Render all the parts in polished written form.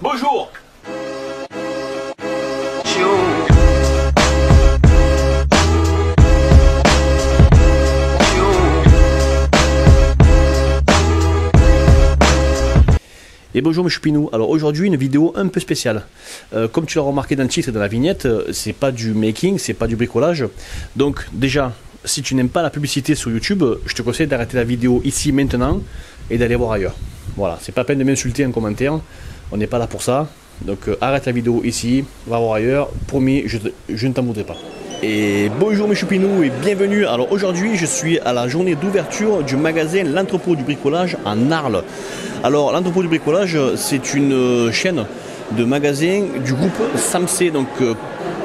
Bonjour. Et bonjour, je suis Pinou. Alors aujourd'hui une vidéo un peu spéciale. Comme tu l'as remarqué dans le titre et dans la vignette, c'est pas du making, c'est pas du bricolage. Donc déjà, si tu n'aimes pas la publicité sur YouTube, je te conseille d'arrêter la vidéo ici maintenant et d'aller voir ailleurs. Voilà, c'est pas la peine de m'insulter en commentaire, on n'est pas là pour ça. Donc arrête la vidéo ici, va voir ailleurs, promis, je ne t'en voudrais pas. Et bonjour mes choupinous et bienvenue. Alors aujourd'hui je suis à la journée d'ouverture du magasin L'Entrepôt du Bricolage en Arles. Alors L'Entrepôt du Bricolage c'est une chaîne de magasins du groupe Samsé. Donc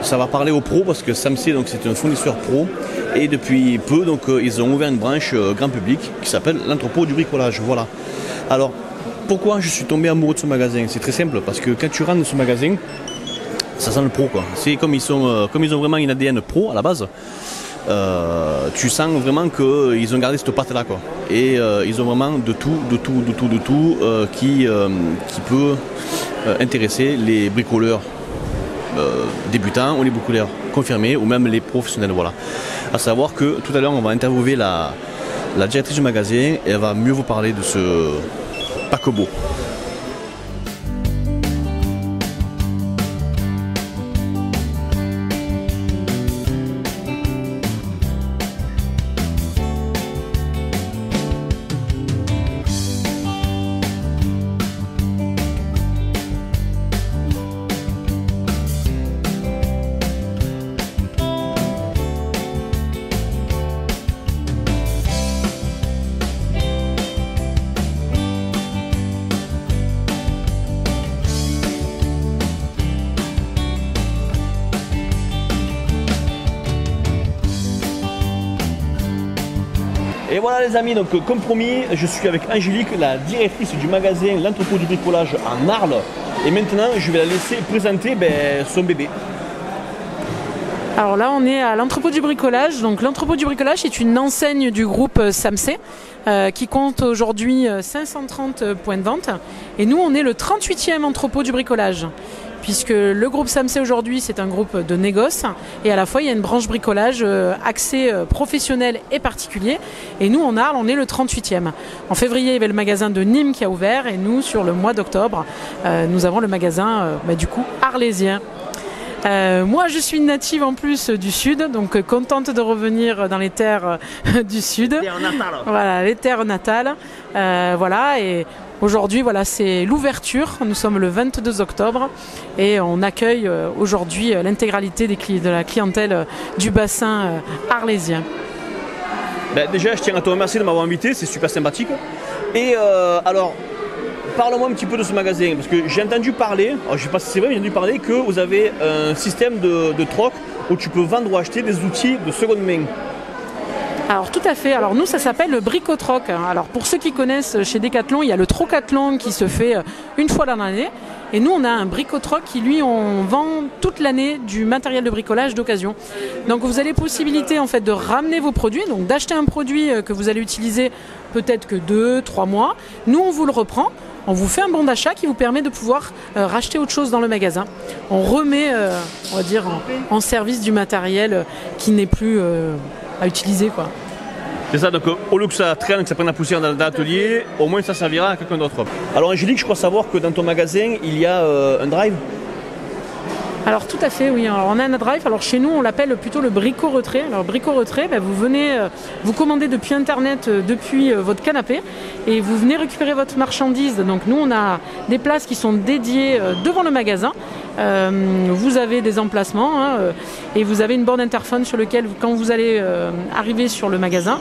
ça va parler aux pros parce que Samsé c'est un fournisseur pro. Et depuis peu ils ont ouvert une branche grand public qui s'appelle L'Entrepôt du Bricolage. Voilà. Alors pourquoi je suis tombé amoureux de ce magasin? C'est très simple parce que quand tu rentres dans ce magasin, ça sent le pro quoi. C'est comme ils ont vraiment une ADN pro à la base. Tu sens vraiment qu'ils ont gardé cette patte là quoi. Et ils ont vraiment de tout qui peut intéresser les bricoleurs débutants ou les bricoleurs confirmés ou même les professionnels. Voilà. À savoir que tout à l'heure on va interviewer la directrice du magasin et elle va mieux vous parler de ce paquebot. Et voilà les amis, donc comme promis, je suis avec Angélique, la directrice du magasin L'Entrepôt du Bricolage en Arles. Et maintenant, je vais la laisser présenter son bébé. Alors là, on est à l'Entrepôt du Bricolage. Donc l'Entrepôt du Bricolage est une enseigne du groupe Samsé qui compte aujourd'hui 530 points de vente. Et nous, on est le 38e entrepôt du bricolage. Puisque le groupe Samsé aujourd'hui c'est un groupe de négoce et à la fois il y a une branche bricolage axée professionnel et particulier et nous en Arles on est le 38e. En février il y avait le magasin de Nîmes qui a ouvert et nous sur le mois d'octobre nous avons le magasin du coup arlésien. Moi je suis une native en plus du sud, donc contente de revenir dans les terres du sud. Terre natale. Voilà, les terres natales. Voilà, et aujourd'hui voilà, c'est l'ouverture, nous sommes le 22 octobre et on accueille aujourd'hui l'intégralité de la clientèle du bassin arlésien. Déjà je tiens à te remercier de m'avoir invité, c'est super sympathique. Et alors, parle-moi un petit peu de ce magasin, parce que j'ai entendu parler, alors je ne sais pas si c'est vrai, mais j'ai entendu parler que vous avez un système de troc où tu peux vendre ou acheter des outils de seconde main. Alors tout à fait, alors nous ça s'appelle le bricotroc. Alors pour ceux qui connaissent chez Decathlon, il y a le trocathlon qui se fait une fois dans l'année. Et nous on a un bricotroc qui lui on vend toute l'année du matériel de bricolage d'occasion. Donc vous avez possibilité en fait de ramener vos produits, donc d'acheter un produit que vous allez utiliser peut-être que 2-3 mois. Nous on vous le reprend. On vous fait un bon d'achat qui vous permet de pouvoir racheter autre chose dans le magasin. On remet, on va dire, en service du matériel qui n'est plus à utiliser, quoi. C'est ça, donc au lieu que ça traîne, que ça prenne la poussière dans l'atelier, au moins ça servira à quelqu'un d'autre. Alors Angélique, je crois savoir que dans ton magasin, il y a un drive. Alors tout à fait, oui. Alors, on a un drive. Alors chez nous, on l'appelle plutôt le brico-retrait. Alors brico-retrait, vous venez, vous commandez depuis Internet, depuis votre canapé, et vous venez récupérer votre marchandise. Donc nous, on a des places qui sont dédiées devant le magasin. Vous avez des emplacements et vous avez une borne interphone sur laquelle, quand vous allez arriver sur le magasin,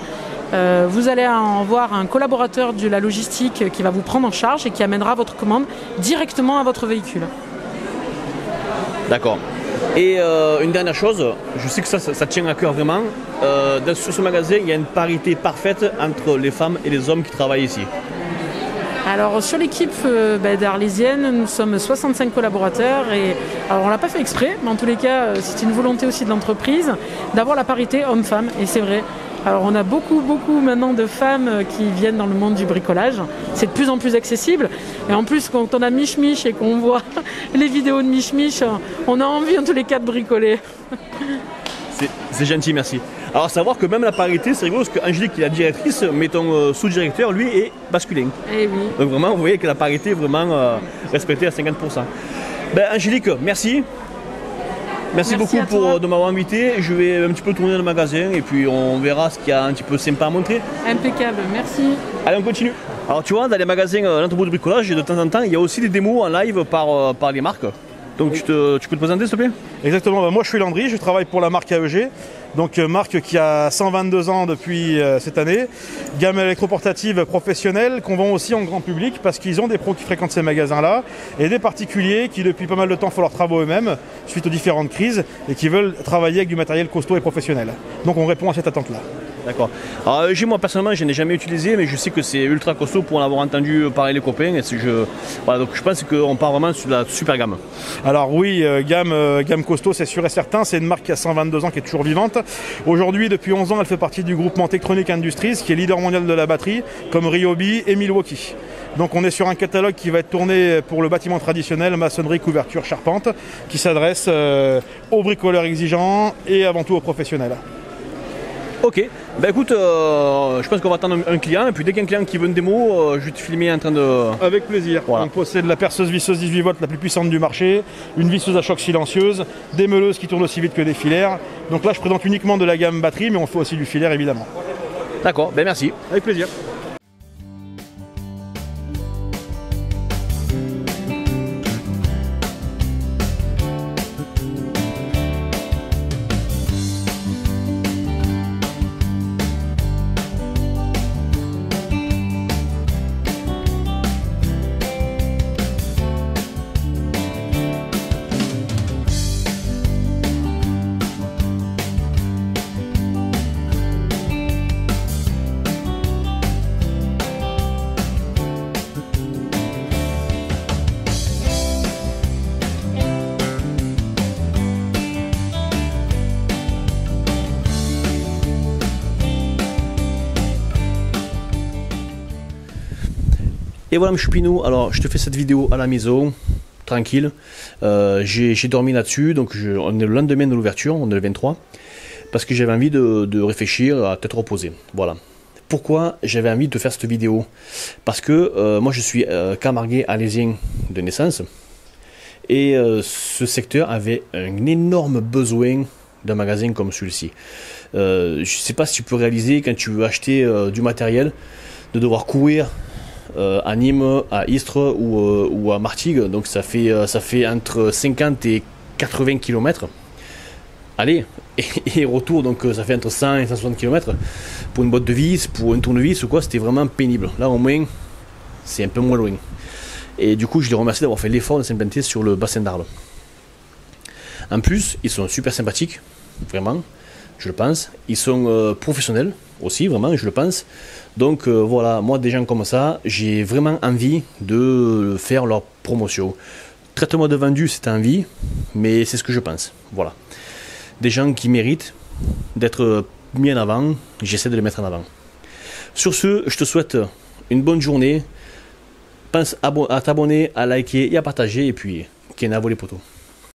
vous allez en voir un collaborateur de la logistique qui va vous prendre en charge et qui amènera votre commande directement à votre véhicule. D'accord. Et une dernière chose, je sais que ça tient à cœur vraiment. Sur ce magasin, il y a une parité parfaite entre les femmes et les hommes qui travaillent ici. Alors sur l'équipe d'Arlésienne, nous sommes 65 collaborateurs et alors on l'a pas fait exprès, mais en tous les cas c'est une volonté aussi de l'entreprise d'avoir la parité homme-femme et c'est vrai. Alors on a beaucoup maintenant de femmes qui viennent dans le monde du bricolage. C'est de plus en plus accessible. Et en plus, quand on a Mich Mich et qu'on voit les vidéos de Mich Mich, on a envie en tous les cas de bricoler. C'est gentil, merci. Alors savoir que même la parité, c'est rigolo parce qu'Angélique, qui est la directrice, mais ton sous-directeur, lui, est masculin. Eh oui. Donc vraiment, vous voyez que la parité est vraiment respectée à 50%. Ben, Angélique, merci. Merci beaucoup de m'avoir invité. Je vais un petit peu tourner dans le magasin et puis on verra ce qu'il y a un petit peu sympa à montrer. Impeccable, merci. Allez, on continue. Alors tu vois, dans les magasins l'entrepôt de bricolage, de temps en temps, il y a aussi des démos en live par les marques. Donc tu peux te présenter s'il te plaît? Exactement, moi je suis Landry, je travaille pour la marque AEG, donc marque qui a 122 ans depuis cette année, gamme électroportative professionnelle qu'on vend aussi en grand public parce qu'ils ont des pros qui fréquentent ces magasins-là et des particuliers qui depuis pas mal de temps font leurs travaux eux-mêmes suite aux différentes crises et qui veulent travailler avec du matériel costaud et professionnel. Donc on répond à cette attente-là. D'accord. Alors moi personnellement je n'ai jamais utilisé mais je sais que c'est ultra costaud pour en avoir entendu parler les copains et voilà, donc je pense qu'on part vraiment sur la super gamme. Alors oui, gamme costaud c'est sûr et certain, c'est une marque qui a 122 ans qui est toujours vivante. Aujourd'hui depuis 11 ans elle fait partie du groupement Tektronix Industries qui est leader mondial de la batterie comme Ryobi et Milwaukee. Donc on est sur un catalogue qui va être tourné pour le bâtiment traditionnel, maçonnerie, couverture, charpente, qui s'adresse aux bricoleurs exigeants et avant tout aux professionnels. Ok, ben écoute, je pense qu'on va attendre un client et puis dès qu'il y a un client qui veut une démo, je vais te filmer en train de... Avec plaisir. Voilà. On possède la perceuse visseuse 18 volts la plus puissante du marché, une visseuse à choc silencieuse, des meuleuses qui tournent aussi vite que des filaires. Donc là je présente uniquement de la gamme batterie mais on fait aussi du filaire évidemment. D'accord, ben merci. Avec plaisir. Et voilà, M. Pinou, alors je te fais cette vidéo à la maison, tranquille. J'ai dormi là-dessus, donc on est le lendemain de l'ouverture, on est le 23, parce que j'avais envie de réfléchir à tête reposée. Voilà. Pourquoi j'avais envie de faire cette vidéo? Parce que moi je suis camarguais alésien de naissance, et ce secteur avait un énorme besoin d'un magasin comme celui-ci. Je ne sais pas si tu peux réaliser quand tu veux acheter du matériel, de devoir courir à Nîmes, à Istres ou à Martigues, donc ça fait entre 50 et 80 km. Allez, et retour, donc ça fait entre 100 et 160 km. Pour une boîte de vis, pour un tournevis ou quoi, c'était vraiment pénible. Là au moins, c'est un peu moins loin. Et du coup, je les remercie d'avoir fait l'effort de s'implanter sur le bassin d'Arles. En plus, ils sont super sympathiques, vraiment, je le pense. Ils sont professionnels aussi, vraiment, je le pense. Donc voilà, moi des gens comme ça, j'ai vraiment envie de faire leur promotion. Traite-moi de vendu, c'est envie, mais c'est ce que je pense. Voilà. Des gens qui méritent d'être mis en avant, j'essaie de les mettre en avant. Sur ce, je te souhaite une bonne journée. Pense à t'abonner, à liker et à partager, et puis, Kena les potos.